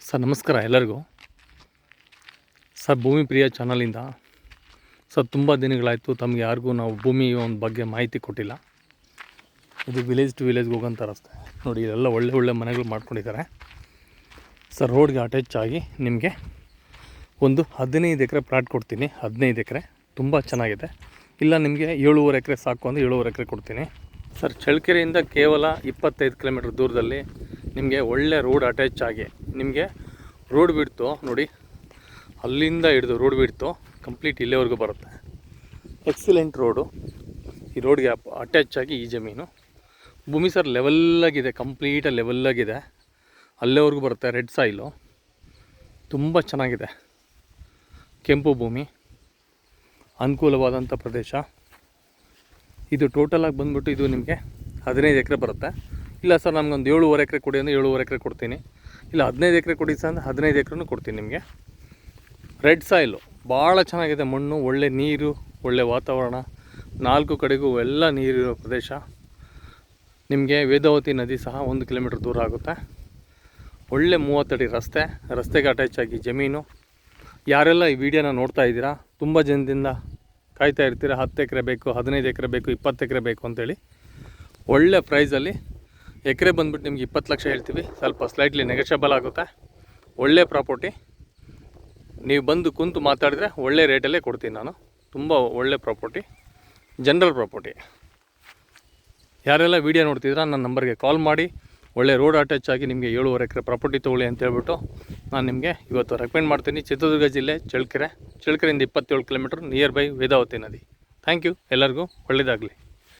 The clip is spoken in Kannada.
ಸರ್ ನಮಸ್ಕಾರ ಎಲ್ಲರಿಗೂ. ಸರ್ ಭೂಮಿ ಪ್ರಿಯ ಚಾನಲಿಂದ ಸರ್ ತುಂಬ ದಿನಗಳಾಯಿತು ತಮಗೆ ಯಾರಿಗೂ ನಾವು ಭೂಮಿ ಒಂದು ಬಗ್ಗೆ ಮಾಹಿತಿ ಕೊಟ್ಟಿಲ್ಲ. ಇದು ವಿಲೇಜ್ ಟು ವಿಲೇಜ್ಗೆ ಹೋಗೋಂಥ ರಸ್ತೆ ನೋಡಿ, ಇಲ್ಲೆಲ್ಲ ಒಳ್ಳೆ ಮನೆಗಳು ಮಾಡ್ಕೊಂಡಿದ್ದಾರೆ ಸರ್. ರೋಡ್ಗೆ ಅಟ್ಯಾಚ್ ಆಗಿ ನಿಮಗೆ ಒಂದು 15 ಎಕರೆ ಪ್ಲಾಟ್ ಕೊಡ್ತೀನಿ. 15 ಎಕರೆ ತುಂಬ ಚೆನ್ನಾಗಿದೆ. ಇಲ್ಲ ನಿಮಗೆ 7.5 ಎಕರೆ ಸಾಕು ಅಂದರೆ 7.5 ಎಕರೆ ಕೊಡ್ತೀನಿ ಸರ್. ಚಳ್ಳಕೆರೆಯಿಂದ ಕೇವಲ 25 ಕಿಲೋಮೀಟ್ರ್ ದೂರದಲ್ಲಿ ನಿಮಗೆ ಒಳ್ಳೆ ರೋಡ್ ಅಟ್ಯಾಚ್ ಆಗಿ ನಿಮಗೆ ರೋಡ್ ಬಿಡ್ತು ನೋಡಿ, ಅಲ್ಲಿಂದ ಹಿಡಿದು ರೋಡ್ ಬಿಡ್ತು ಕಂಪ್ಲೀಟ್ ಇಲ್ಲಿವರೆಗೂ ಬರುತ್ತೆ. Excellent road. ಈ ರೋಡ್ಗೆ ಅಟ್ಯಾಚ್ ಆಗಿ ಈ ಜಮೀನು ಭೂಮಿ ಸರ್ ಲೆವೆಲ್ಲಾಗಿದೆ, ಕಂಪ್ಲೀಟಾಗಿ ಲೆವೆಲ್ಲಾಗಿದೆ, ಅಲ್ಲಿವರೆಗೂ ಬರುತ್ತೆ. ರೆಡ್ ಸಾಯಿಲು ತುಂಬ ಚೆನ್ನಾಗಿದೆ, ಕೆಂಪು ಭೂಮಿ, ಅನುಕೂಲವಾದಂಥ ಪ್ರದೇಶ. ಇದು ಟೋಟಲಾಗಿ ಬಂದುಬಿಟ್ಟು ಇದು ನಿಮಗೆ 15 ಎಕರೆ ಬರುತ್ತೆ. ಇಲ್ಲ ಸರ್ ನಮಗೊಂದು 7.5 ಎಕರೆ ಕೊಡಿ ಅಂದರೆ 7.5 ಎಕರೆ ಕೊಡ್ತೀನಿ. ಇಲ್ಲ 15 ಎಕರೆ ಕೊಡಿ ಸರ್ ಅಂದರೆ 15 ಎಕರೆನೂ ಕೊಡ್ತೀನಿ ನಿಮಗೆ. ರೆಡ್ ಸಾಯಿಲು ಭಾಳ ಚೆನ್ನಾಗಿದೆ, ಮಣ್ಣು, ಒಳ್ಳೆ ನೀರು, ಒಳ್ಳೆ ವಾತಾವರಣ, 4 ಕಡೆಗೂ ಎಲ್ಲ ನೀರಿರೋ ಪ್ರದೇಶ. ನಿಮಗೆ ವೇದಾವತಿ ನದಿ ಸಹ 1 ಕಿಲೋಮೀಟ್ರ್ ದೂರ ಆಗುತ್ತೆ. ಒಳ್ಳೆ 30 ಅಡಿ ರಸ್ತೆಗೆ ಅಟ್ಯಾಚ್ ಆಗಿ ಜಮೀನು. ಯಾರೆಲ್ಲ ಈ ವಿಡಿಯೋನ ನೋಡ್ತಾ ಇದ್ದೀರಾ, ತುಂಬ ಜನದಿಂದ ಕಾಯ್ತಾ ಇರ್ತೀರ 10 ಎಕರೆ ಬೇಕು, 15 ಎಕರೆ ಬೇಕು, 20 ಎಕರೆ ಬೇಕು ಅಂತೇಳಿ. ಒಳ್ಳೆ ಪ್ರೈಸಲ್ಲಿ ಎಕರೆ ಬಂದುಬಿಟ್ಟು ನಿಮ್ಗೆ 20 ಲಕ್ಷ ಹೇಳ್ತೀವಿ. ಸ್ವಲ್ಪ ಸ್ಲೈಟ್ಲಿ ನೆಗೋಷಿಯಬಲ್ ಆಗುತ್ತೆ. ಒಳ್ಳೆ ಪ್ರಾಪರ್ಟಿ, ನೀವು ಬಂದು ಕುಂತು ಮಾತಾಡಿದ್ರೆ ಒಳ್ಳೆ ರೇಟಲ್ಲೇ ಕೊಡ್ತೀನಿ ನಾನು. ತುಂಬ ಒಳ್ಳೆ ಪ್ರಾಪರ್ಟಿ, ಜನರಲ್ ಪ್ರಾಪರ್ಟಿ. ಯಾರೆಲ್ಲ ವೀಡಿಯೋ ನೋಡ್ತಿದ್ದೀರಾ ನನ್ನ ನಂಬರ್ಗೆ ಕಾಲ್ ಮಾಡಿ ಒಳ್ಳೆ ರೋಡ್ ಅಟ್ಯಾಚ್ ಆಗಿ ನಿಮಗೆ 7.5 ಎಕರೆ ಪ್ರಾಪರ್ಟಿ ತೊಗೊಳ್ಳಿ ಅಂತ ಹೇಳ್ಬಿಟ್ಟು ನಾನು ನಿಮಗೆ ಇವತ್ತು ರೆಕಮೆಂಡ್ ಮಾಡ್ತೀನಿ. ಚಿತ್ರದುರ್ಗ ಜಿಲ್ಲೆ ಚಳ್ಳಕೆರೆಯಿಂದ 27 ಕಿಲೋಮೀಟ್ರ್ ನಿಯರ್ ಬೈ ವೇದಾವತಿ ನದಿ. Thank you. ಎಲ್ಲರಿಗೂ ಒಳ್ಳೆಯದಾಗಲಿ.